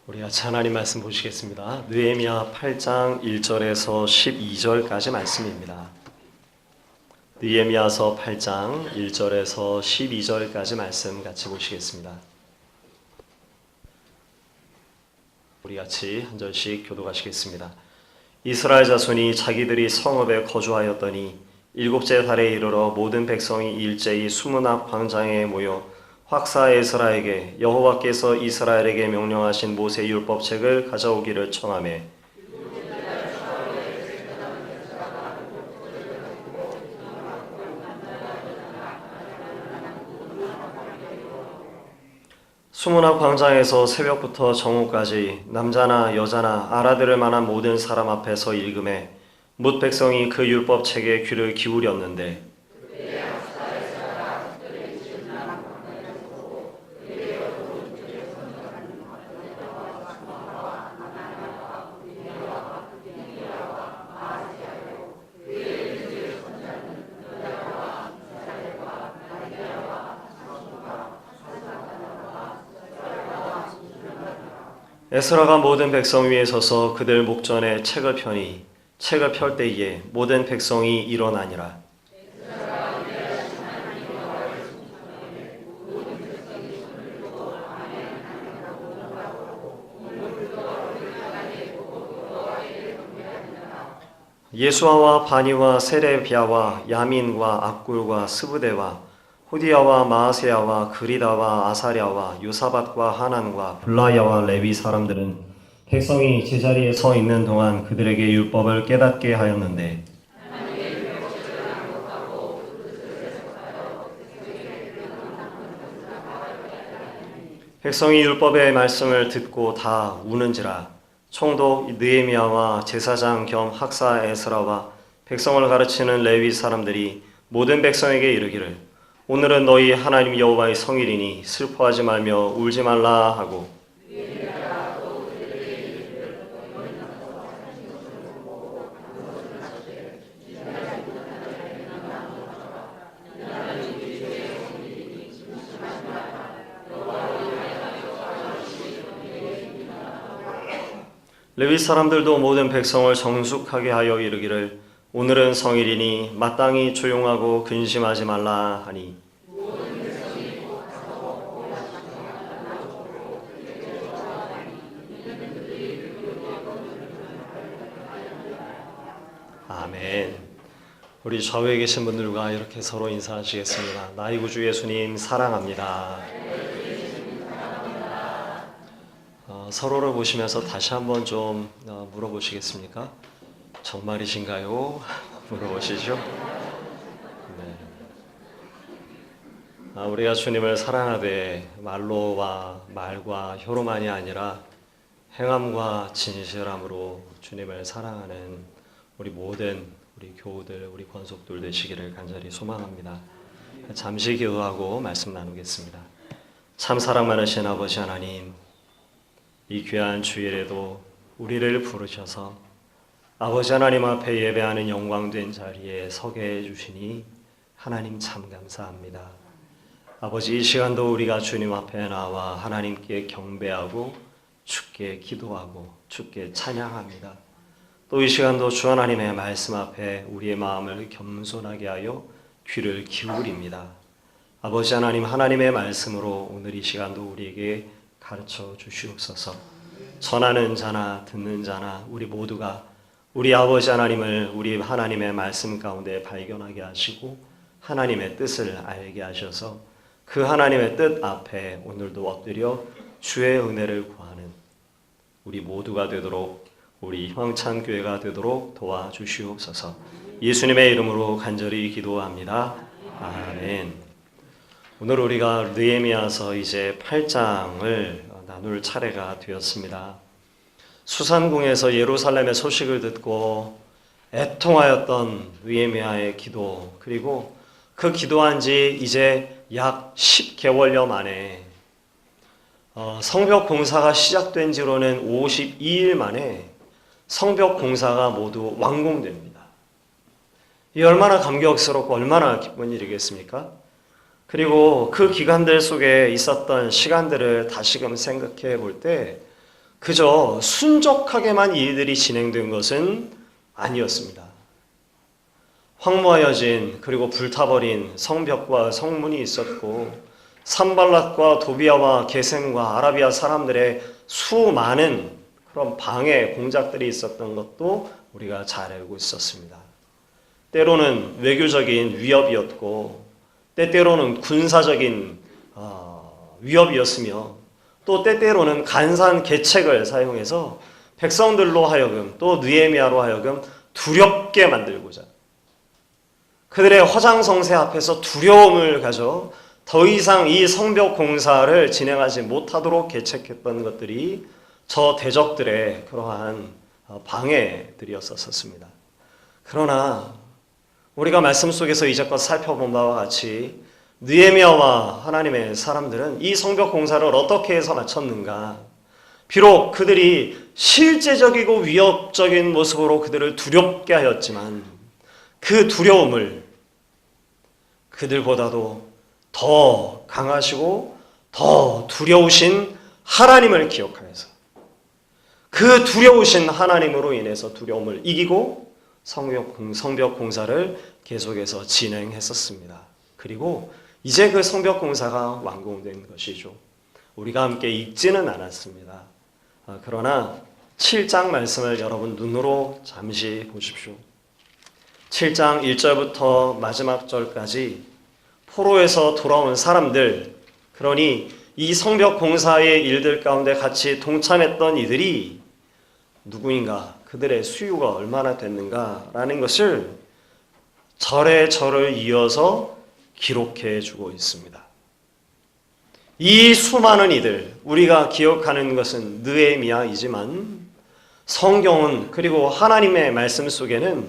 우리 같이 하나님 말씀 보시겠습니다. 느헤미야 8장 1절에서 12절까지 말씀입니다. 느헤미야서 8장 1절에서 12절까지 말씀 같이 보시겠습니다. 우리 같이 한 절씩 교독하시겠습니다. 이스라엘 자손이 자기들이 성읍에 거주하였더니 일곱째 달에 이르러 모든 백성이 일제히 수문학 광장에 모여 확사 에스라에게 여호와께서 이스라엘에게 명령하신 모세 율법책을 가져오기를 청하매 수문학 광장에서 새벽부터 정오까지 남자나 여자나 알아들을 만한 모든 사람 앞에서 읽음에 뭇 백성이 그 율법책에 귀를 기울였는데 에스라가 모든 백성 위에 서서 그들 목전에 책을 펴니 책을 펼 때에 모든 백성이 일어나니라. 예수아와 바니와 세레비아와 야민과 악굴과 스브데와 호디야와 마아세야와 그리다와 아사랴와 요사밧과 하난과 블라야와 레위 사람들은 백성이 제자리에 서 있는 동안 그들에게 율법을 깨닫게 하였는데 백성이 율법의 말씀을 듣고 다 우는지라. 총독 느헤미야와 제사장 겸 학사 에스라와 백성을 가르치는 레위 사람들이 모든 백성에게 이르기를 오늘은 너희 하나님 여호와의 성일이니 슬퍼하지 말며 울지 말라 하고 레위 사람들도 모든 백성을 정숙하게 하여 이르기를 오늘은 성일이니 마땅히 조용하고 근심하지 말라 하니 아멘. 우리 좌우에 계신 분들과 이렇게 서로 인사하시겠습니다. 나의 구주 예수님 사랑합니다. 서로를 보시면서 다시 한번 좀 물어보시겠습니까? 정말이신가요? 물어보시죠. 네. 우리가 주님을 사랑하되 말로와 말과 혀로만이 아니라 행함과 진실함으로 주님을 사랑하는 우리 모든 우리 교우들, 우리 권속들 되시기를 간절히 소망합니다. 잠시 기도하고 말씀 나누겠습니다. 참 사랑 많으신 아버지 하나님, 이 귀한 주일에도 우리를 부르셔서 아버지 하나님 앞에 예배하는 영광된 자리에 서게 해주시니 하나님 참 감사합니다. 아버지 이 시간도 우리가 주님 앞에 나와 하나님께 경배하고 주께 기도하고 주께 찬양합니다. 또 이 시간도 주 하나님의 말씀 앞에 우리의 마음을 겸손하게 하여 귀를 기울입니다. 아버지 하나님 하나님의 말씀으로 오늘 이 시간도 우리에게 가르쳐 주시옵소서. 전하는 자나 듣는 자나 우리 모두가 우리 아버지 하나님을 우리 하나님의 말씀 가운데 발견하게 하시고 하나님의 뜻을 알게 하셔서 그 하나님의 뜻 앞에 오늘도 엎드려 주의 은혜를 구하는 우리 모두가 되도록 우리 희망찬교회가 되도록 도와주시옵소서. 예수님의 이름으로 간절히 기도합니다. 아멘. 오늘 우리가 느헤미야서 이제 8장을 나눌 차례가 되었습니다. 수산궁에서 예루살렘의 소식을 듣고 애통하였던 느헤미야의 기도, 그리고 그 기도한 지 이제 약 10개월여 만에 성벽 공사가 시작된 지로는 52일 만에 성벽 공사가 모두 완공됩니다. 이 얼마나 감격스럽고 얼마나 기쁜 일이겠습니까? 그리고 그 기간들 속에 있었던 시간들을 다시금 생각해 볼 때 그저 순적하게만 이 일들이 진행된 것은 아니었습니다. 황무하여진 그리고 불타버린 성벽과 성문이 있었고 산발랏과 도비아와 게셈과 아라비아 사람들의 수많은 그런 방해 공작들이 있었던 것도 우리가 잘 알고 있었습니다. 때로는 외교적인 위협이었고 때때로는 군사적인 위협이었으며 또 때때로는 간사한 계책을 사용해서 백성들로 하여금 또 느헤미야로 하여금 두렵게 만들고자 그들의 화장성세 앞에서 두려움을 가져 더 이상 이 성벽 공사를 진행하지 못하도록 계책했던 것들이 저 대적들의 그러한 방해들이었었습니다. 그러나 우리가 말씀 속에서 이제껏 살펴본 바와 같이 느헤미야와 하나님의 사람들은 이 성벽 공사를 어떻게 해서 마쳤는가? 비록 그들이 실제적이고 위협적인 모습으로 그들을 두렵게 하였지만 그 두려움을 그들보다도 더 강하시고 더 두려우신 하나님을 기억하여서 그 두려우신 하나님으로 인해서 두려움을 이기고 성벽 공사를 계속해서 진행했었습니다. 그리고 이제 그 성벽 공사가 완공된 것이죠. 우리가 함께 읽지는 않았습니다. 그러나 7장 말씀을 여러분 눈으로 잠시 보십시오. 7장 1절부터 마지막 절까지 포로에서 돌아온 사람들, 그러니 이 성벽 공사의 일들 가운데 같이 동참했던 이들이 누구인가, 그들의 수요가 얼마나 됐는가라는 것을 절에 절을 이어서 기록해 주고 있습니다. 이 수많은 이들, 우리가 기억하는 것은 느헤미야이지만 성경은 그리고 하나님의 말씀 속에는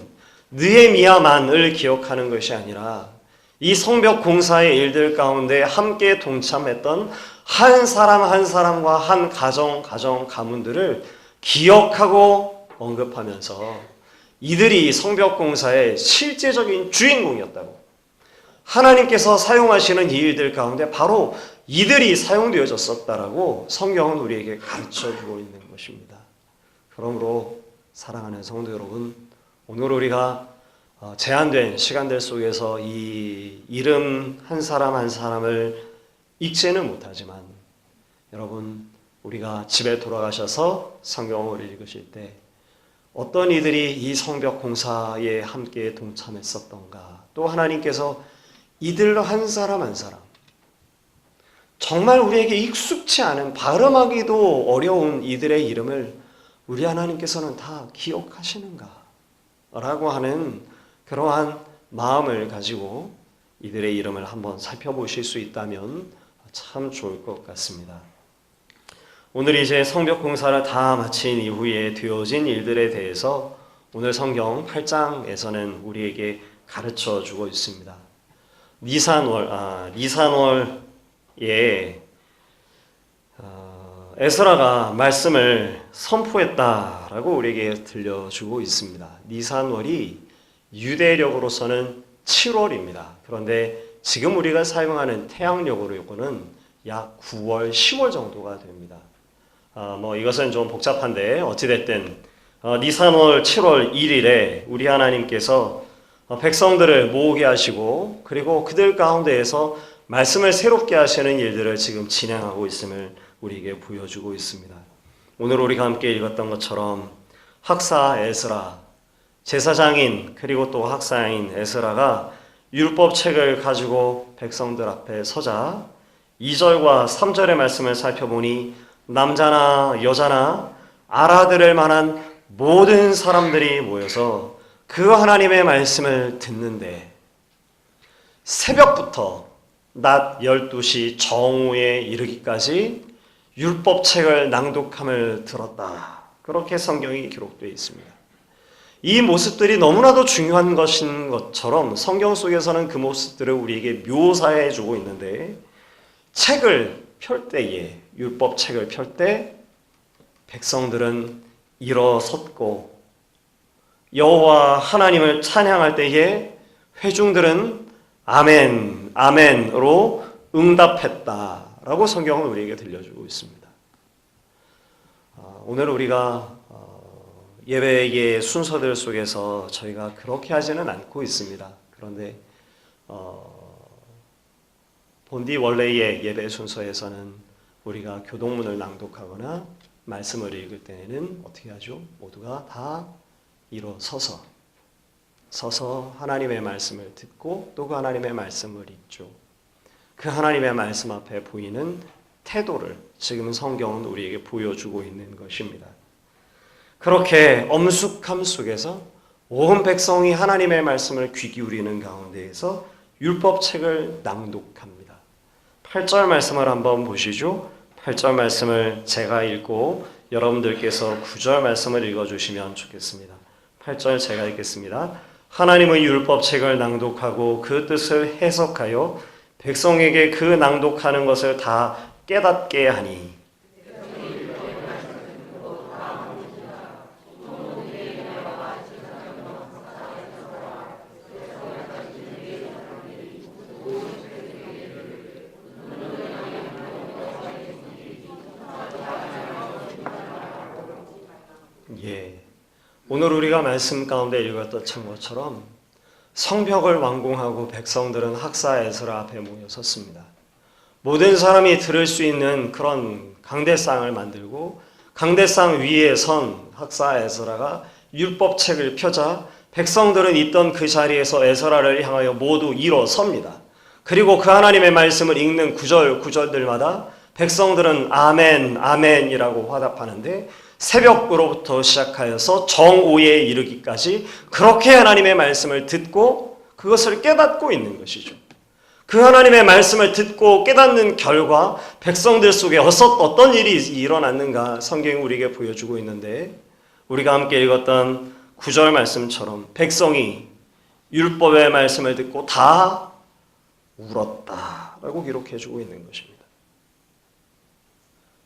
느헤미야만을 기억하는 것이 아니라 이 성벽 공사의 일들 가운데 함께 동참했던 한 사람 한 사람과 한 가정 가문들을 기억하고 언급하면서 이들이 성벽 공사의 실제적인 주인공이었다고, 하나님께서 사용하시는 이 일들 가운데 바로 이들이 사용되어졌었다라고 성경은 우리에게 가르쳐주고 있는 것입니다. 그러므로 사랑하는 성도 여러분, 오늘 우리가 제한된 시간들 속에서 이 이름 한 사람 한 사람을 읽지는 못하지만 여러분, 우리가 집에 돌아가셔서 성경을 읽으실 때 어떤 이들이 이 성벽 공사에 함께 동참했었던가, 또 하나님께서 이들 한 사람 한 사람, 정말 우리에게 익숙치 않은, 발음하기도 어려운 이들의 이름을 우리 하나님께서는 다 기억하시는가? 라고 하는 그러한 마음을 가지고 이들의 이름을 한번 살펴보실 수 있다면 참 좋을 것 같습니다. 오늘 이제 성벽 공사를 다 마친 이후에 되어진 일들에 대해서 오늘 성경 8장에서는 우리에게 가르쳐 주고 있습니다. 니산월에 에스라가 말씀을 선포했다라고 우리에게 들려주고 있습니다. 니산월이 유대력으로서는 7월입니다. 그런데 지금 우리가 사용하는 태양력으로는 약 9월, 10월 정도가 됩니다. 이것은 좀 복잡한데 어찌됐든 니산월 7월 1일에 우리 하나님께서 백성들을 모으게 하시고 그리고 그들 가운데에서 말씀을 새롭게 하시는 일들을 지금 진행하고 있음을 우리에게 보여주고 있습니다. 오늘 우리가 함께 읽었던 것처럼 학사 에스라, 제사장인 그리고 또 학사인 에스라가 율법책을 가지고 백성들 앞에 서자 2절과 3절의 말씀을 살펴보니 남자나 여자나 알아들을 만한 모든 사람들이 모여서 그 하나님의 말씀을 듣는데 새벽부터 낮 12시 정오에 이르기까지 율법책을 낭독함을 들었다. 그렇게 성경이 기록되어 있습니다. 이 모습들이 너무나도 중요한 것인 것처럼 성경 속에서는 그 모습들을 우리에게 묘사해 주고 있는데, 책을 펼 때에, 율법책을 펼 때 백성들은 일어섰고 여호와 하나님을 찬양할 때에 회중들은 아멘, 아멘으로 응답했다라고 성경은 우리에게 들려주고 있습니다. 오늘 우리가 예배의 순서들 속에서 저희가 그렇게 하지는 않고 있습니다. 그런데 본디 원래의 예배 순서에서는 우리가 교동문을 낭독하거나 말씀을 읽을 때에는 어떻게 하죠? 모두가 다 일어서서 하나님의 말씀을 듣고 또 그 하나님의 말씀을 읽죠. 그 하나님의 말씀 앞에 보이는 태도를 지금 성경은 우리에게 보여주고 있는 것입니다. 그렇게 엄숙함 속에서 온 백성이 하나님의 말씀을 귀 기울이는 가운데에서 율법책을 낭독합니다. 8절 말씀을 한번 보시죠. 8절 말씀을 제가 읽고 여러분들께서 9절 말씀을 읽어주시면 좋겠습니다. 8절 제가 읽겠습니다. 하나님의 율법책을 낭독하고 그 뜻을 해석하여 백성에게 그 낭독하는 것을 다 깨닫게 하니 오늘 우리가 말씀 가운데 읽었던 것처럼 성벽을 완공하고 백성들은 학사 에스라 앞에 모여섰습니다. 모든 사람이 들을 수 있는 그런 강대상을 만들고 강대상 위에 선 학사 에스라가 율법책을 펴자 백성들은 있던 그 자리에서 에스라를 향하여 모두 일어섭니다. 그리고 그 하나님의 말씀을 읽는 구절들마다 백성들은 아멘, 아멘이라고 화답하는데 새벽으로부터 시작하여서 정오에 이르기까지 그렇게 하나님의 말씀을 듣고 그것을 깨닫고 있는 것이죠. 그 하나님의 말씀을 듣고 깨닫는 결과 백성들 속에 어떤 일이 일어났는가 성경이 우리에게 보여주고 있는데 우리가 함께 읽었던 9절 말씀처럼 백성이 율법의 말씀을 듣고 다 울었다라고 기록해주고 있는 것입니다.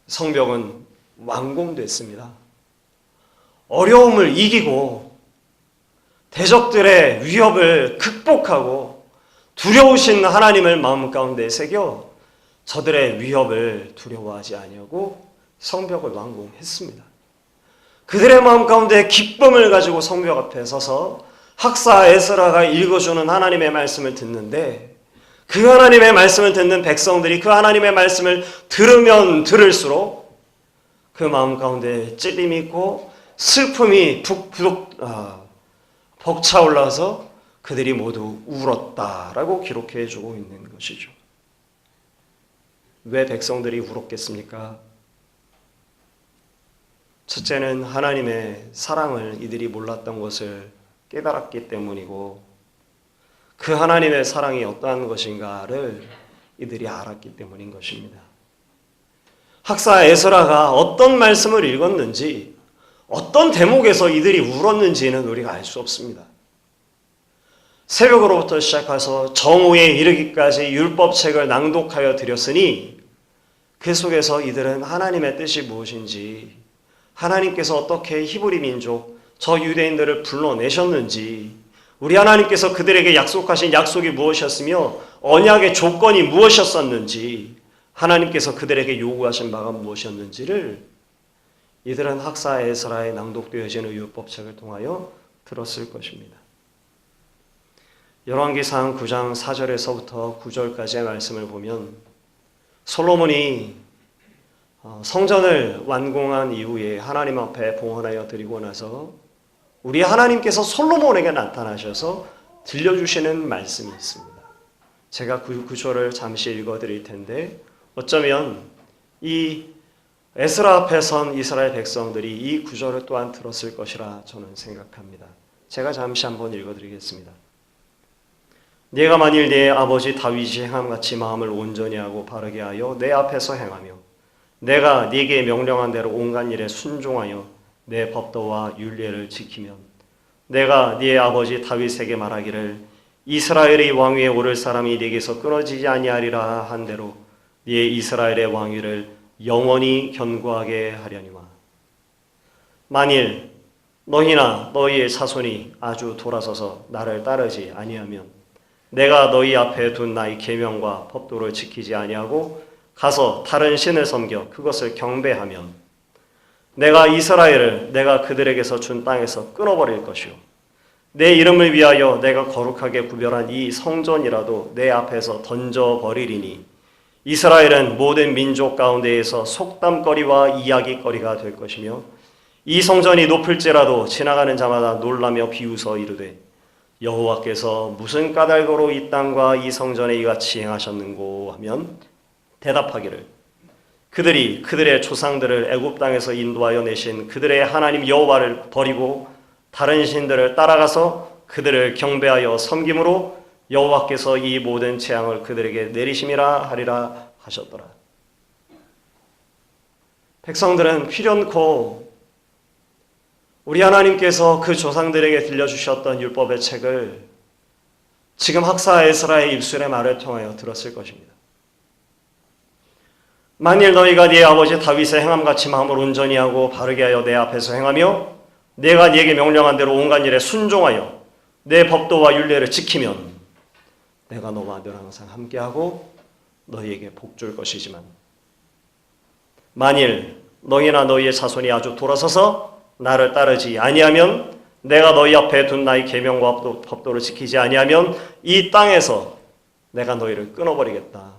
성벽은 완공됐습니다. 어려움을 이기고 대적들의 위협을 극복하고 두려우신 하나님을 마음 가운데 새겨 저들의 위협을 두려워하지 아니하고 성벽을 완공했습니다. 그들의 마음 가운데 기쁨을 가지고 성벽 앞에 서서 학사 에스라가 읽어주는 하나님의 말씀을 듣는데 그 하나님의 말씀을 듣는 백성들이 그 하나님의 말씀을 들으면 들을수록 그 마음 가운데 찔림이 있고 슬픔이 벅차올라서 그들이 모두 울었다라고 기록해주고 있는 것이죠. 왜 백성들이 울었겠습니까? 첫째는 하나님의 사랑을 이들이 몰랐던 것을 깨달았기 때문이고 그 하나님의 사랑이 어떠한 것인가를 이들이 알았기 때문인 것입니다. 학사 에스라가 어떤 말씀을 읽었는지 어떤 대목에서 이들이 울었는지는 우리가 알 수 없습니다. 새벽으로부터 시작해서 정오에 이르기까지 율법책을 낭독하여 드렸으니 그 속에서 이들은 하나님의 뜻이 무엇인지 하나님께서 어떻게 히브리 민족 저 유대인들을 불러내셨는지 우리 하나님께서 그들에게 약속하신 약속이 무엇이었으며 언약의 조건이 무엇이었었는지 하나님께서 그들에게 요구하신 바가 무엇이었는지를 이들은 학사 에스라에 낭독되어지는 율법책을 통하여 들었을 것입니다. 열왕기상 9장 4절에서부터 9절까지의 말씀을 보면 솔로몬이 성전을 완공한 이후에 하나님 앞에 봉헌하여 드리고 나서 우리 하나님께서 솔로몬에게 나타나셔서 들려주시는 말씀이 있습니다. 제가 그 구절을 잠시 읽어드릴 텐데 어쩌면 이 에스라 앞에 선 이스라엘 백성들이 이 구절을 또한 들었을 것이라 저는 생각합니다. 제가 잠시 한번 읽어드리겠습니다. 네가 만일 네 아버지 다윗이 행함같이 마음을 온전히 하고 바르게 하여 내 앞에서 행하며 내가 네게 명령한 대로 온갖 일에 순종하여 내 법도와 율례를 지키면 내가 네 아버지 다윗에게 말하기를 이스라엘의 왕위에 오를 사람이 네게서 끊어지지 아니하리라 한 대로 네 이스라엘의 왕위를 영원히 견고하게 하려니와 만일 너희나 너희의 자손이 아주 돌아서서 나를 따르지 아니하면 내가 너희 앞에 둔 나의 계명과 법도를 지키지 아니하고 가서 다른 신을 섬겨 그것을 경배하면 내가 이스라엘을 내가 그들에게서 준 땅에서 끊어버릴 것이요 내 이름을 위하여 내가 거룩하게 구별한 이 성전이라도 내 앞에서 던져버리리니 이스라엘은 모든 민족 가운데에서 속담거리와 이야기거리가 될 것이며 이 성전이 높을지라도 지나가는 자마다 놀라며 비웃어 이르되 여호와께서 무슨 까닭으로 이 땅과 이 성전에 이같이 행하셨는고 하면 대답하기를 그들이 그들의 조상들을 애굽 땅에서 인도하여 내신 그들의 하나님 여호와를 버리고 다른 신들을 따라가서 그들을 경배하여 섬김으로 여호와께서 이 모든 재앙을 그들에게 내리심이라 하리라 하셨더라. 백성들은 필연코 우리 하나님께서 그 조상들에게 들려주셨던 율법의 책을 지금 학사 에스라의 입술의 말을 통하여 들었을 것입니다. 만일 너희가 네 아버지 다윗의 행함같이 마음을 온전히 하고 바르게 하여 내 앞에서 행하며 내가 네게 명령한 대로 온갖 일에 순종하여 내 법도와 율례를 지키면 내가 너와 늘 항상 함께하고 너희에게 복 줄 것이지만 만일 너희나 너희의 자손이 아주 돌아서서 나를 따르지 아니하면 내가 너희 앞에 둔 나의 계명과 법도를 지키지 아니하면 이 땅에서 내가 너희를 끊어버리겠다.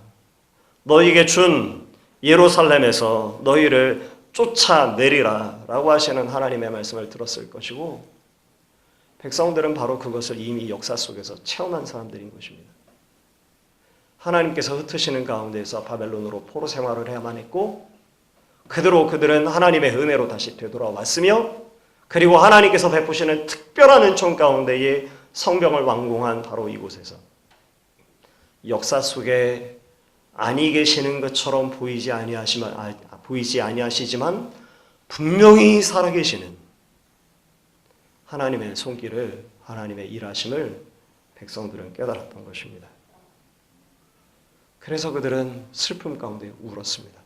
너희에게 준 예루살렘에서 너희를 쫓아내리라 라고 하시는 하나님의 말씀을 들었을 것이고 백성들은 바로 그것을 이미 역사 속에서 체험한 사람들인 것입니다. 하나님께서 흩으시는 가운데서 바벨론으로 포로 생활을 해야만 했고 그대로 그들은 하나님의 은혜로 다시 되돌아왔으며 그리고 하나님께서 베푸시는 특별한 은총 가운데에 성벽을 완공한 바로 이곳에서 역사 속에 아니 계시는 것처럼 보이지 아니하시지만 분명히 살아계시는 하나님의 손길을 하나님의 일하심을 백성들은 깨달았던 것입니다. 그래서 그들은 슬픔 가운데 울었습니다.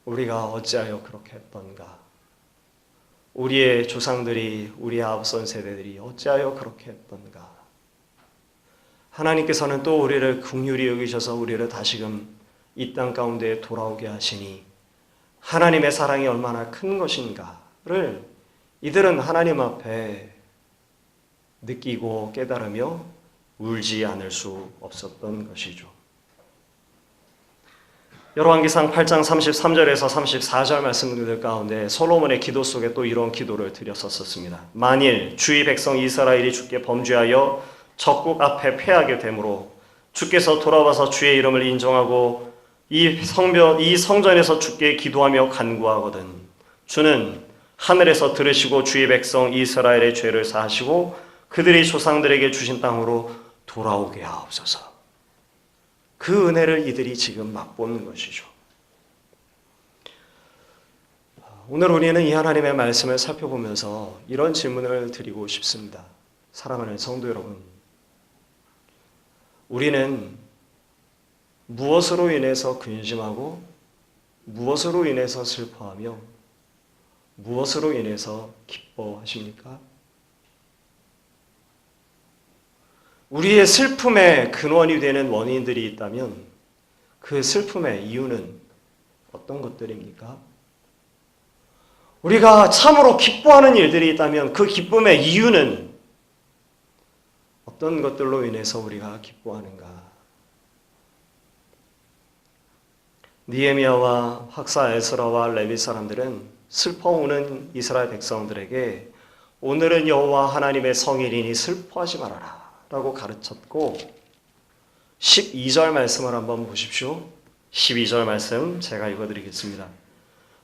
우리가 어찌하여 그렇게 했던가? 우리의 조상들이 우리의 앞선 세대들이 어찌하여 그렇게 했던가? 하나님께서는 또 우리를 긍휼히 여기셔서 우리를 다시금 이 땅 가운데 돌아오게 하시니 하나님의 사랑이 얼마나 큰 것인가를 이들은 하나님 앞에 느끼고 깨달으며 울지 않을 수 없었던 것이죠. 열왕기상 8장 33절에서 34절 말씀들 가운데 솔로몬의 기도 속에 또 이런 기도를 드렸었습니다. 만일 주의 백성 이스라엘이 주께 범죄하여 적국 앞에 패하게 되므로 주께서 돌아와서 주의 이름을 인정하고 이 성전에서 주께 기도하며 간구하거든 주는 하늘에서 들으시고 주의 백성 이스라엘의 죄를 사하시고 그들이 조상들에게 주신 땅으로 돌아오게 하옵소서. 그 은혜를 이들이 지금 맛보는 것이죠. 오늘 우리는 이 하나님의 말씀을 살펴보면서 이런 질문을 드리고 싶습니다. 사랑하는 성도 여러분, 우리는 무엇으로 인해서 근심하고 무엇으로 인해서 슬퍼하며 무엇으로 인해서 기뻐하십니까? 우리의 슬픔의 근원이 되는 원인들이 있다면 그 슬픔의 이유는 어떤 것들입니까? 우리가 참으로 기뻐하는 일들이 있다면 그 기쁨의 이유는 어떤 것들로 인해서 우리가 기뻐하는가? 느헤미야와 학사 에스라와 레위 사람들은 슬퍼오는 이스라엘 백성들에게 오늘은 여호와 하나님의 성일이니 슬퍼하지 말아라 라고 가르쳤고 12절 말씀을 한번 보십시오. 12절 말씀 제가 읽어드리겠습니다.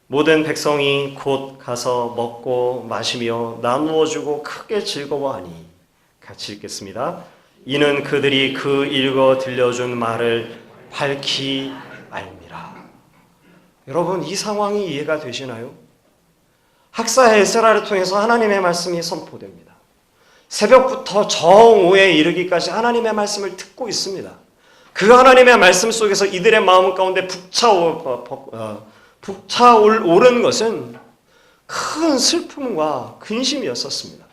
모든 백성이 곧 가서 먹고 마시며 나누어 주고 크게 즐거워하니 같이 읽겠습니다. 이는 그들이 그 읽어 들려준 말을 밝히 알미라. 여러분 이 상황이 이해가 되시나요? 학사 에스라를 통해서 하나님의 말씀이 선포됩니다. 새벽부터 정오에 이르기까지 하나님의 말씀을 듣고 있습니다. 그 하나님의 말씀 속에서 이들의 마음 가운데 북차오른 것은 큰 슬픔과 근심이었었습니다.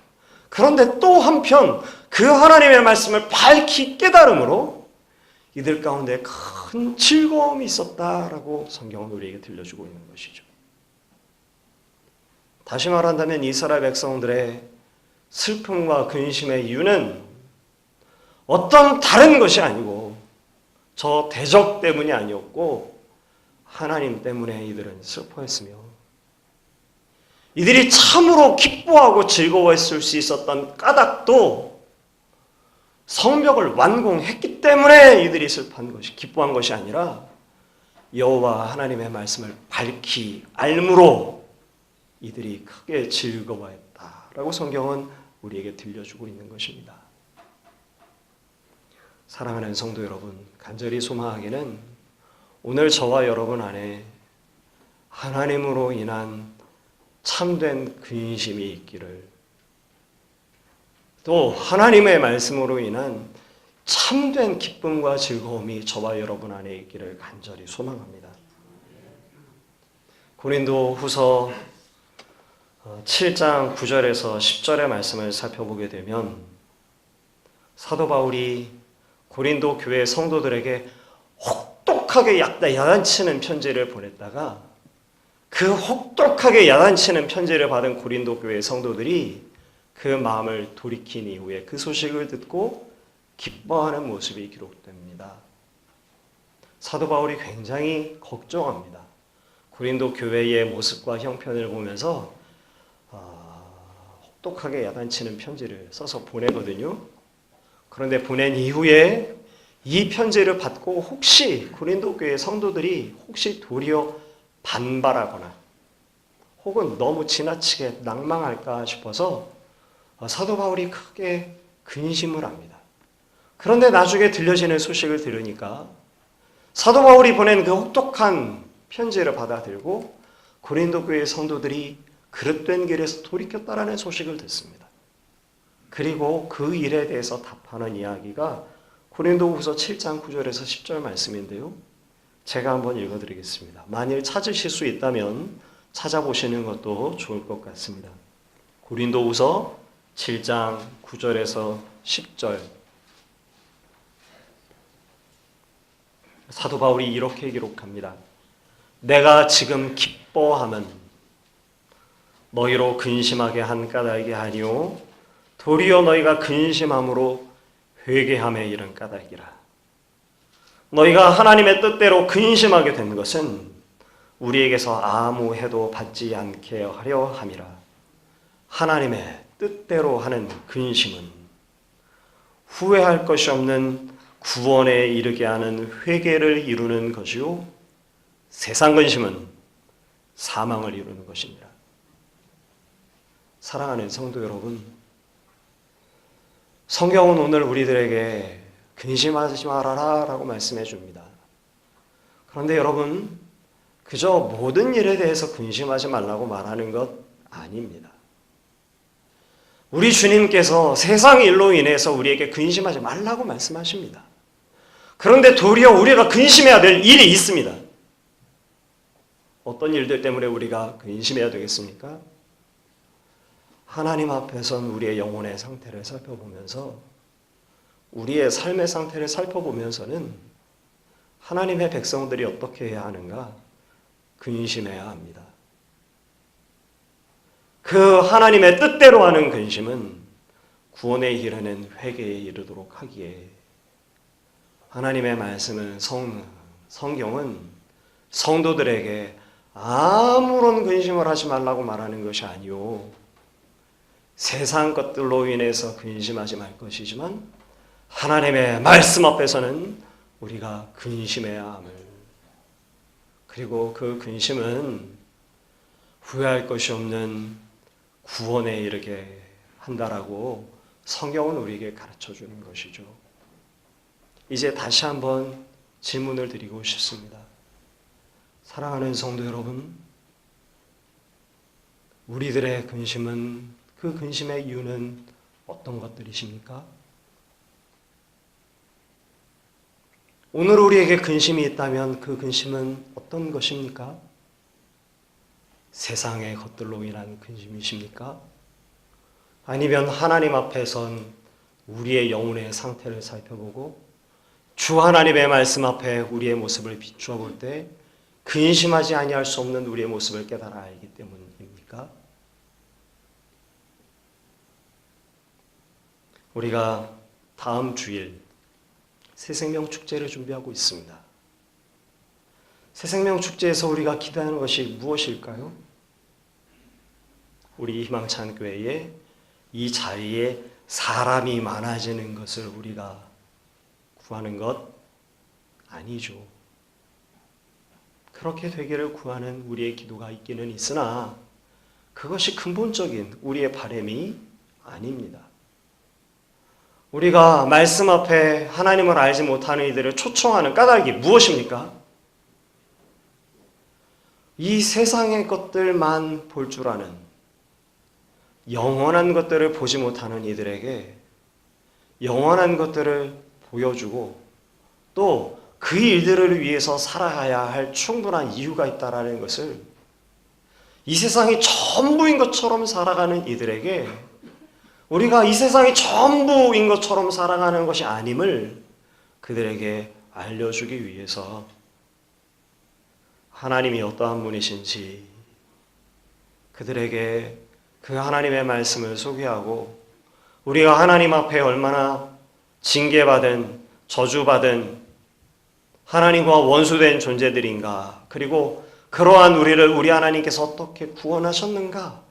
그런데 또 한편 그 하나님의 말씀을 밝히 깨달음으로 이들 가운데 큰 즐거움이 있었다라고 성경은 우리에게 들려주고 있는 것이죠. 다시 말한다면 이스라엘 백성들의 슬픔과 근심의 이유는 어떤 다른 것이 아니고 저 대적 때문이 아니었고 하나님 때문에 이들은 슬퍼했으며 이들이 참으로 기뻐하고 즐거워했을 수 있었던 까닭도 성벽을 완공했기 때문에 이들이 슬퍼한 것이 기뻐한 것이 아니라 여호와 하나님의 말씀을 밝히 알므로 이들이 크게 즐거워했다라고 성경은 우리에게 들려주고 있는 것입니다. 사랑하는 성도 여러분, 간절히 소망하기는 오늘 저와 여러분 안에 하나님으로 인한 참된 근심이 있기를, 또 하나님의 말씀으로 인한 참된 기쁨과 즐거움이 저와 여러분 안에 있기를 간절히 소망합니다. 고린도후서 7장 9절에서 10절의 말씀을 살펴보게 되면 사도 바울이 고린도 교회 성도들에게 혹독하게 야단치는 편지를 보냈다가 그 혹독하게 야단치는 편지를 받은 고린도 교회 성도들이 그 마음을 돌이킨 이후에 그 소식을 듣고 기뻐하는 모습이 기록됩니다. 사도 바울이 굉장히 걱정합니다. 고린도 교회의 모습과 형편을 보면서 혹독하게 야단치는 편지를 써서 보내거든요. 그런데 보낸 이후에 이 편지를 받고 혹시 고린도 교회 성도들이 혹시 도리어 반발하거나 혹은 너무 지나치게 낭망할까 싶어서 사도 바울이 크게 근심을 합니다. 그런데 나중에 들려지는 소식을 들으니까 사도 바울이 보낸 그 혹독한 편지를 받아들고 고린도 교회 성도들이 그릇된 길에서 돌이켰다라는 소식을 듣습니다. 그리고 그 일에 대해서 답하는 이야기가 고린도후서 7장 9절에서 10절 말씀인데요. 제가 한번 읽어드리겠습니다. 만일 찾으실 수 있다면 찾아보시는 것도 좋을 것 같습니다. 고린도후서 7장 9절에서 10절. 사도 바울이 이렇게 기록합니다. 내가 지금 기뻐함은 너희로 근심하게 한 까닭이 아니오 도리어 너희가 근심함으로 회개함에 이른 까닭이라. 너희가 하나님의 뜻대로 근심하게 된 것은 우리에게서 아무 해도 받지 않게 하려 함이라. 하나님의 뜻대로 하는 근심은 후회할 것이 없는 구원에 이르게 하는 회개를 이루는 것이요 세상 근심은 사망을 이루는 것입니다. 사랑하는 성도 여러분, 성경은 오늘 우리들에게 근심하지 말아라 라고 말씀해 줍니다. 그런데 여러분, 그저 모든 일에 대해서 근심하지 말라고 말하는 것 아닙니다. 우리 주님께서 세상 일로 인해서 우리에게 근심하지 말라고 말씀하십니다. 그런데 도리어 우리가 근심해야 될 일이 있습니다. 어떤 일들 때문에 우리가 근심해야 되겠습니까? 하나님 앞에선 우리의 영혼의 상태를 살펴보면서 우리의 삶의 상태를 살펴보면서는 하나님의 백성들이 어떻게 해야 하는가 근심해야 합니다. 그 하나님의 뜻대로 하는 근심은 구원에 이르는 회개에 이르도록 하기에 하나님의 말씀은 성경은 성도들에게 아무런 근심을 하지 말라고 말하는 것이 아니오 세상 것들로 인해서 근심하지 말 것이지만 하나님의 말씀 앞에서는 우리가 근심해야 함을, 그리고 그 근심은 후회할 것이 없는 구원에 이르게 한다라고 성경은 우리에게 가르쳐 주는 것이죠. 이제 다시 한번 질문을 드리고 싶습니다. 사랑하는 성도 여러분, 우리들의 근심은 그 근심의 이유는 어떤 것들이십니까? 오늘 우리에게 근심이 있다면 그 근심은 어떤 것입니까? 세상의 것들로 인한 근심이십니까? 아니면 하나님 앞에선 우리의 영혼의 상태를 살펴보고 주 하나님의 말씀 앞에 우리의 모습을 비추어 볼 때 근심하지 아니할 수 없는 우리의 모습을 깨달아 알기 때문입니까? 우리가 다음 주일 새생명 축제를 준비하고 있습니다. 새생명 축제에서 우리가 기대하는 것이 무엇일까요? 우리 희망찬 교회에 이 자리에 사람이 많아지는 것을 우리가 구하는 것 아니죠. 그렇게 되기를 구하는 우리의 기도가 있기는 있으나 그것이 근본적인 우리의 바람이 아닙니다. 우리가 말씀 앞에 하나님을 알지 못하는 이들을 초청하는 까닭이 무엇입니까? 이 세상의 것들만 볼 줄 아는, 영원한 것들을 보지 못하는 이들에게 영원한 것들을 보여주고 또 그 일들을 위해서 살아가야 할 충분한 이유가 있다라는 것을 이 세상이 전부인 것처럼 살아가는 이들에게 우리가 이 세상이 전부인 것처럼 살아가는 것이 아님을 그들에게 알려주기 위해서 하나님이 어떠한 분이신지 그들에게 그 하나님의 말씀을 소개하고 우리가 하나님 앞에 얼마나 징계받은, 저주받은 하나님과 원수된 존재들인가, 그리고 그러한 우리를 우리 하나님께서 어떻게 구원하셨는가,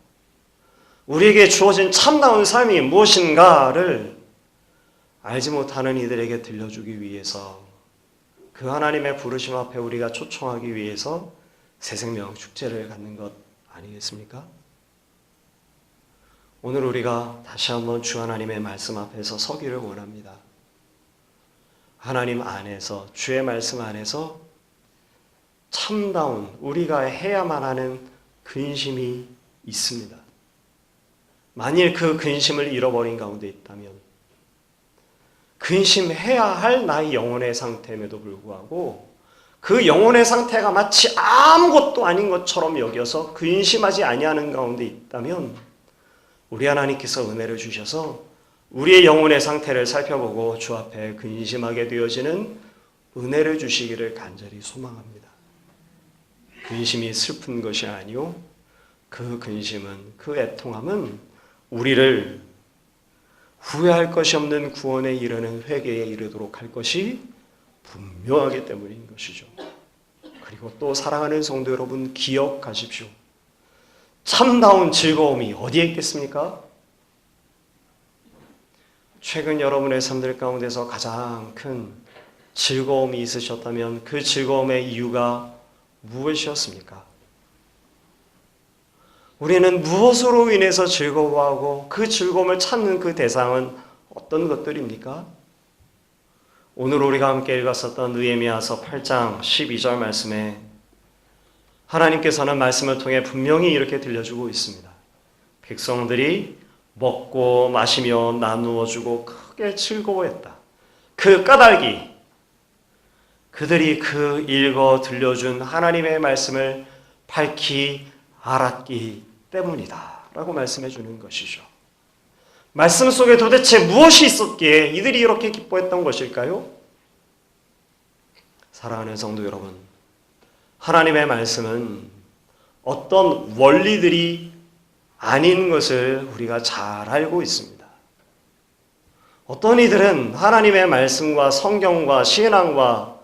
우리에게 주어진 참다운 삶이 무엇인가를 알지 못하는 이들에게 들려주기 위해서 그 하나님의 부르심 앞에 우리가 초청하기 위해서 새생명 축제를 갖는 것 아니겠습니까? 오늘 우리가 다시 한번 주 하나님의 말씀 앞에서 서기를 원합니다. 하나님 안에서, 주의 말씀 안에서 참다운 우리가 해야만 하는 근심이 있습니다. 만일 그 근심을 잃어버린 가운데 있다면 근심해야 할 나의 영혼의 상태임에도 불구하고 그 영혼의 상태가 마치 아무것도 아닌 것처럼 여겨서 근심하지 아니하는 가운데 있다면 우리 하나님께서 은혜를 주셔서 우리의 영혼의 상태를 살펴보고 주 앞에 근심하게 되어지는 은혜를 주시기를 간절히 소망합니다. 근심이 슬픈 것이 아니요 그 근심은, 그 애통함은 우리를 후회할 것이 없는 구원에 이르는 회개에 이르도록 할 것이 분명하기 때문인 것이죠. 그리고 또 사랑하는 성도 여러분, 기억하십시오. 참다운 즐거움이 어디에 있겠습니까? 최근 여러분의 삶들 가운데서 가장 큰 즐거움이 있으셨다면 그 즐거움의 이유가 무엇이었습니까? 우리는 무엇으로 인해서 즐거워하고 그 즐거움을 찾는 그 대상은 어떤 것들입니까? 오늘 우리가 함께 읽었었던 느헤미야서 8장 12절 말씀에 하나님께서는 말씀을 통해 분명히 이렇게 들려주고 있습니다. 백성들이 먹고 마시며 나누어 주고 크게 즐거워했다. 그 까닭이 그들이 그 읽어 들려준 하나님의 말씀을 밝히 알았기 때문이다 라고 말씀해 주는 것이죠. 말씀 속에 도대체 무엇이 있었기에 이들이 이렇게 기뻐했던 것일까요? 사랑하는 성도 여러분, 하나님의 말씀은 어떤 원리들이 아닌 것을 우리가 잘 알고 있습니다. 어떤 이들은 하나님의 말씀과 성경과 신앙과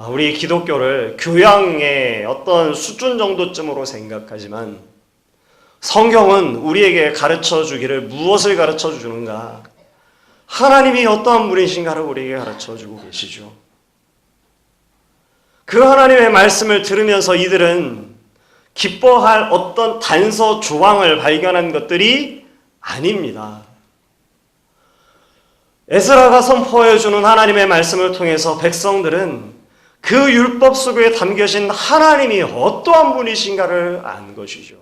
우리 기독교를 교양의 어떤 수준 정도쯤으로 생각하지만 성경은 우리에게 가르쳐 주기를 무엇을 가르쳐 주는가? 하나님이 어떠한 분이신가를 우리에게 가르쳐 주고 계시죠. 그 하나님의 말씀을 들으면서 이들은 기뻐할 어떤 단서 조항을 발견한 것들이 아닙니다. 에스라가 선포해 주는 하나님의 말씀을 통해서 백성들은 그 율법 속에 담겨진 하나님이 어떠한 분이신가를 안 것이죠.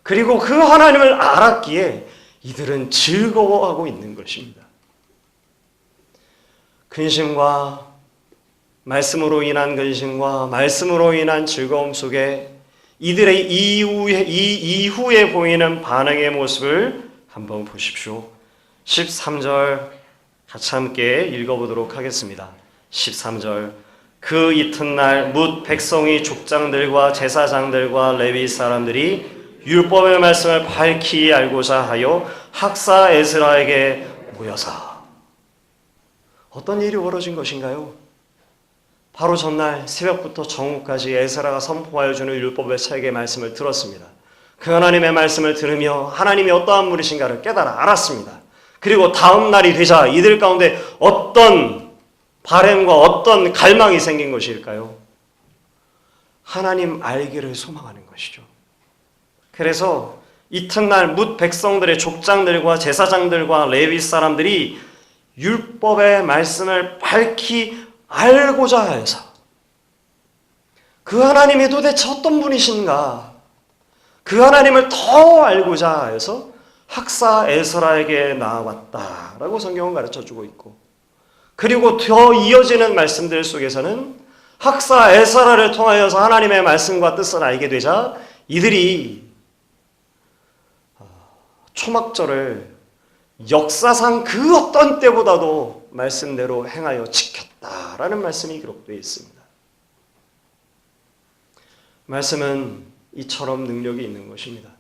그리고 그 하나님을 알았기에 이들은 즐거워하고 있는 것입니다. 근심과 말씀으로 인한 근심과 말씀으로 인한 즐거움 속에 이들의 이후에 보이는 반응의 모습을 한번 보십시오. 13절 같이 함께 읽어보도록 하겠습니다. 13절 그 이튿날 뭇 백성이 족장들과 제사장들과 레위 사람들이 율법의 말씀을 밝히 알고자 하여 학사 에스라에게 모여서. 어떤 일이 벌어진 것인가요? 바로 전날 새벽부터 정오까지 에스라가 선포하여 주는 율법의 책의 말씀을 들었습니다. 그 하나님의 말씀을 들으며 하나님이 어떠한 분이신가를 깨달아 알았습니다. 그리고 다음 날이 되자 이들 가운데 어떤 바램과 어떤 갈망이 생긴 것일까요? 하나님 알기를 소망하는 것이죠. 그래서 이튿날 뭇 백성들의 족장들과 제사장들과 레위 사람들이 율법의 말씀을 밝히 알고자 해서 그 하나님이 도대체 어떤 분이신가, 그 하나님을 더 알고자 해서 학사 에스라에게 나왔다라고 성경은 가르쳐주고 있고, 그리고 더 이어지는 말씀들 속에서는 학사 에스라를 통하여서 하나님의 말씀과 뜻을 알게 되자 이들이 초막절을 역사상 그 어떤 때보다도 말씀대로 행하여 지켰다라는 말씀이 기록되어 있습니다. 말씀은 이처럼 능력이 있는 것입니다.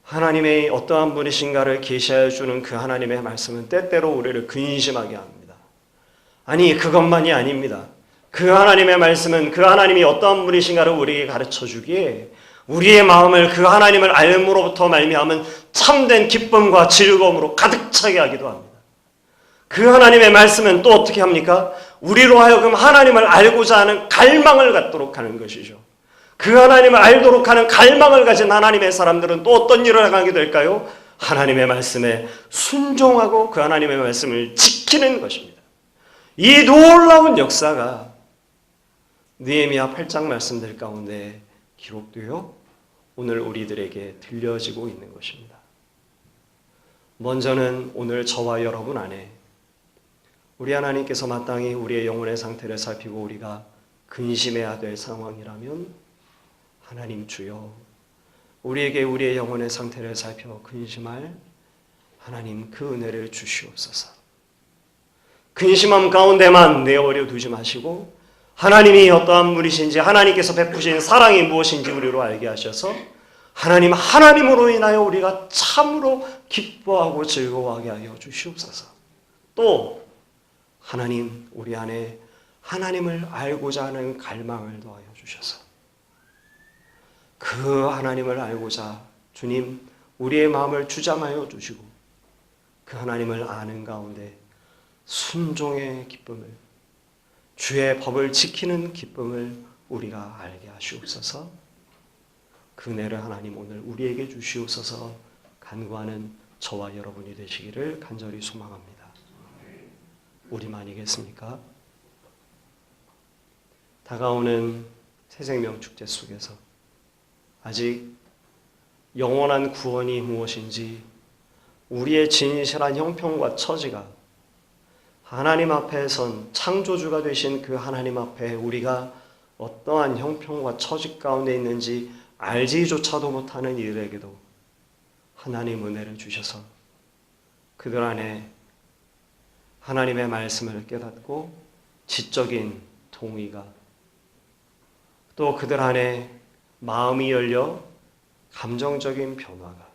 하나님의 어떠한 분이신가를 계시하여 주는 그 하나님의 말씀은 때때로 우리를 근심하게 합니다. 아니, 그것만이 아닙니다. 그 하나님의 말씀은 그 하나님이 어떠한 분이신가를 우리에게 가르쳐 주기에 우리의 마음을 그 하나님을 알므로부터 말미암은 참된 기쁨과 즐거움으로 가득 차게 하기도 합니다. 그 하나님의 말씀은 또 어떻게 합니까? 우리로 하여금 하나님을 알고자 하는 갈망을 갖도록 하는 것이죠. 그 하나님을 알도록 하는 갈망을 가진 하나님의 사람들은 또 어떤 일을 하게 될까요? 하나님의 말씀에 순종하고 그 하나님의 말씀을 지키는 것입니다. 이 놀라운 역사가 느헤미야 8장 말씀들 가운데 기록되어 오늘 우리들에게 들려지고 있는 것입니다. 먼저는 오늘 저와 여러분 안에 우리 하나님께서 마땅히 우리의 영혼의 상태를 살피고 우리가 근심해야 될 상황이라면 하나님 주여 우리에게 우리의 영혼의 상태를 살펴 근심할 하나님 그 은혜를 주시옵소서. 근심함 가운데만 내버려 두지 마시고 하나님이 어떠한 분이신지 하나님께서 베푸신 사랑이 무엇인지 우리로 알게 하셔서 하나님으로 인하여 우리가 참으로 기뻐하고 즐거워하게 하여 주시옵소서. 또 하나님 우리 안에 하나님을 알고자 하는 갈망을 더하여 주셔서 그 하나님을 알고자 주님 우리의 마음을 주장하여 주시고 그 하나님을 아는 가운데 순종의 기쁨을 주의 법을 지키는 기쁨을 우리가 알게 하시옵소서. 그 은혜를 하나님 오늘 우리에게 주시옵소서 간구하는 저와 여러분이 되시기를 간절히 소망합니다. 우리만이겠습니까? 다가오는 새생명 축제 속에서 아직 영원한 구원이 무엇인지 우리의 진실한 형편과 처지가 하나님 앞에 선 창조주가 되신 그 하나님 앞에 우리가 어떠한 형편과 처지 가운데 있는지 알지조차도 못하는 이들에게도 하나님 은혜를 주셔서 그들 안에 하나님의 말씀을 깨닫고 지적인 동의가 또 그들 안에 마음이 열려 감정적인 변화가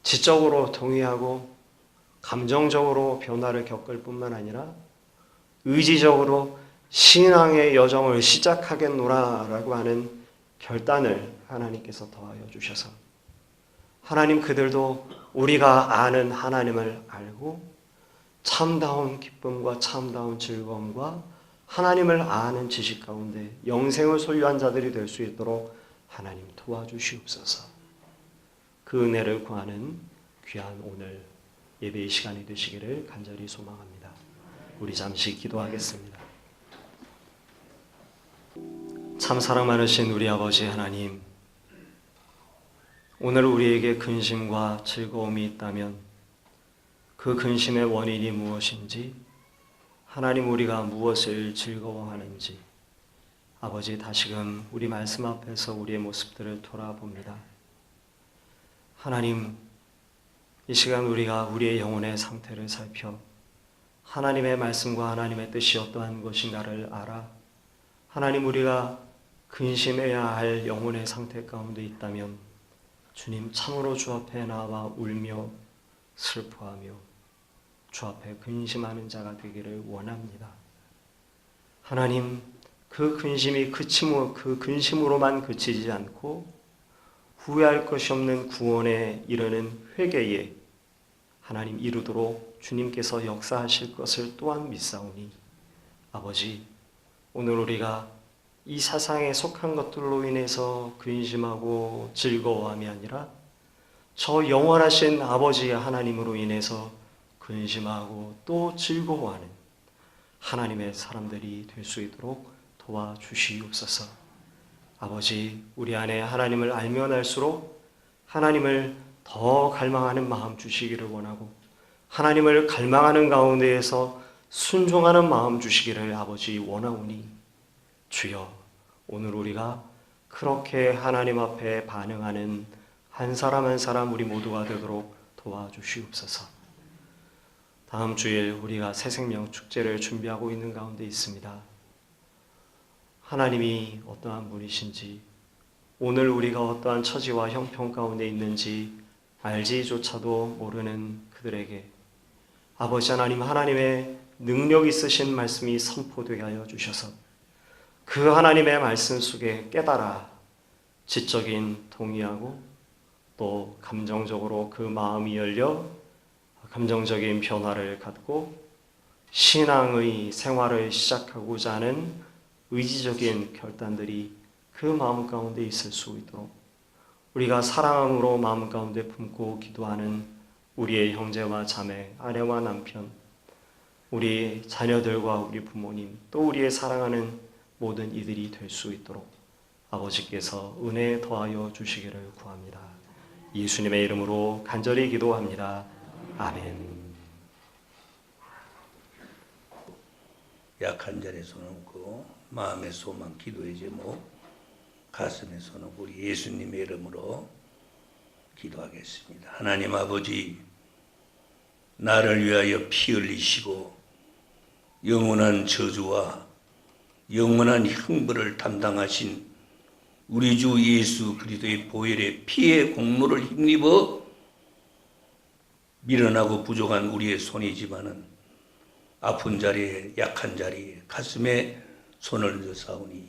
지적으로 동의하고 감정적으로 변화를 겪을 뿐만 아니라 의지적으로 신앙의 여정을 시작하겠노라라고 하는 결단을 하나님께서 더하여 주셔서 하나님 그들도 우리가 아는 하나님을 알고 참다운 기쁨과 참다운 즐거움과 하나님을 아는 지식 가운데 영생을 소유한 자들이 될 수 있도록 하나님 도와주시옵소서. 그 은혜를 구하는 귀한 오늘 예배의 시간이 되시기를 간절히 소망합니다. 우리 잠시 기도하겠습니다. 참 사랑 많으신 우리 아버지 하나님, 오늘 우리에게 근심과 즐거움이 있다면 그 근심의 원인이 무엇인지, 하나님 우리가 무엇을 즐거워하는지 아버지 다시금 우리 말씀 앞에서 우리의 모습들을 돌아봅니다. 하나님, 이 시간 우리가 우리의 영혼의 상태를 살펴 하나님의 말씀과 하나님의 뜻이 어떠한 것인가를 알아 하나님 우리가 근심해야 할 영혼의 상태 가운데 있다면 주님 참으로 주 앞에 나와 울며 슬퍼하며 주 앞에 근심하는 자가 되기를 원합니다. 하나님, 그 근심이 그 근심으로만 그치지 않고 후회할 것이 없는 구원에 이르는 회개에 하나님 이루도록 주님께서 역사하실 것을 또한 믿사오니 아버지, 오늘 우리가 이 세상에 속한 것들로 인해서 근심하고 즐거워함이 아니라 저 영원하신 아버지의 하나님으로 인해서 근심하고 또 즐거워하는 하나님의 사람들이 될 수 있도록 도와주시옵소서. 아버지, 우리 안에 하나님을 알면 알수록 하나님을 더 갈망하는 마음 주시기를 원하고 하나님을 갈망하는 가운데에서 순종하는 마음 주시기를 아버지 원하오니 주여, 오늘 우리가 그렇게 하나님 앞에 반응하는 한 사람 한 사람 우리 모두가 되도록 도와주시옵소서. 다음 주일 우리가 새생명 축제를 준비하고 있는 가운데 있습니다. 하나님이 어떠한 분이신지, 오늘 우리가 어떠한 처지와 형편 가운데 있는지 알지조차도 모르는 그들에게 아버지 하나님, 하나님의 능력 있으신 말씀이 선포되게 하여 주셔서 그 하나님의 말씀 속에 깨달아 지적인 동의하고 또 감정적으로 그 마음이 열려 감정적인 변화를 갖고 신앙의 생활을 시작하고자 하는 의지적인 결단들이 그 마음 가운데 있을 수 있도록 우리가 사랑으로 마음 가운데 품고 기도하는 우리의 형제와 자매, 아내와 남편, 우리 자녀들과 우리 부모님, 또 우리의 사랑하는 모든 이들이 될 수 있도록 아버지께서 은혜 더하여 주시기를 구합니다. 예수님의 이름으로 간절히 기도합니다. 아멘. 약한 자의 손 얹고 마음의 소망, 기도의 제목, 가슴의 손 얹고 우리 예수님의 이름으로 기도하겠습니다. 하나님 아버지, 나를 위하여 피 흘리시고 영원한 저주와 영원한 형벌을 담당하신 우리 주 예수 그리스도의 보혈의 피의 공로를 힘입어 미련하고 부족한 우리의 손이지만은 아픈 자리에, 약한 자리에 가슴에 손을 얹어 사오니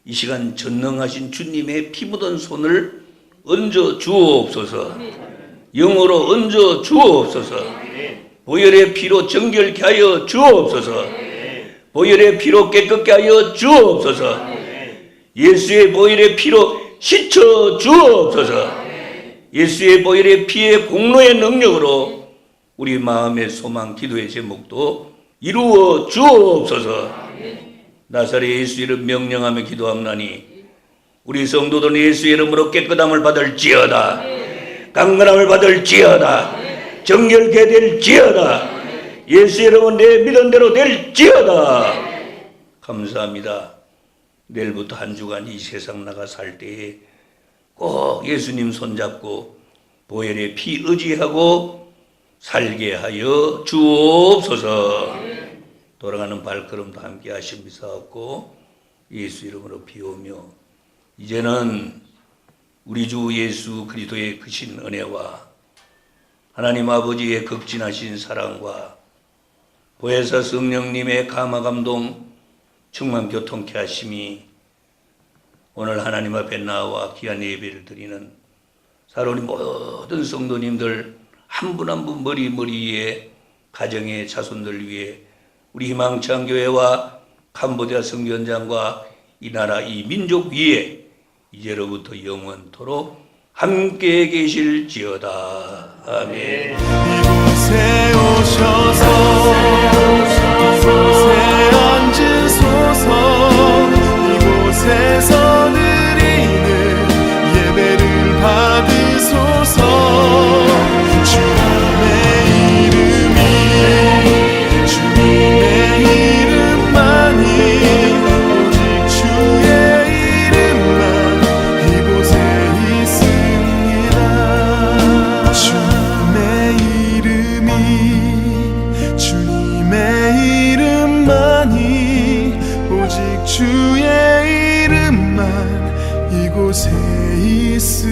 이 시간 전능하신 주님의 피 묻은 손을 얹어 주옵소서. 영으로 얹어 주옵소서. 보혈의 피로 정결케 하여 주옵소서. 보혈의 피로 깨끗게 하여 주옵소서. 예수의 보혈의 피로 씻어 주옵소서. 예수의 보혈의 피의 공로의 능력으로 우리 마음의 소망, 기도의 제목도 이루어 주옵소서. 나사렛 예수 이름 명령하며 기도함나니 우리 성도들은 예수 이름으로 깨끗함을 받을지어다. 강건함을 받을지어다. 정결케 될지어다. 예수 이름은 내 믿은 대로 될지어다. 감사합니다. 내일부터 한 주간 이 세상 나가 살 때에 꼭 예수님 손잡고 보혈의 피 의지하고 살게 하여 주옵소서. 돌아가는 발걸음도 함께 하시면서 예수 이름으로 비우며 이제는 우리 주 예수 그리스도의 크신 은혜와 하나님 아버지의 극진하신 사랑과 보혜사 성령님의 감화감동 충만 교통케 하심이 오늘 하나님 앞에 나와 귀한 예배를 드리는 사랑하는 모든 성도님들 한 분 한 분 머리에 가정의 자손들 위해 우리 희망찬 교회와 캄보디아 선교연장과 이 나라 이 민족 위에 이제로부터 영원토록 함께 계실지어다. 아멘. 이곳에 오셔서 이곳에 앉으소서. 이곳에서 드리는 예배를 받으소서. 주의 이름만 이곳에 있으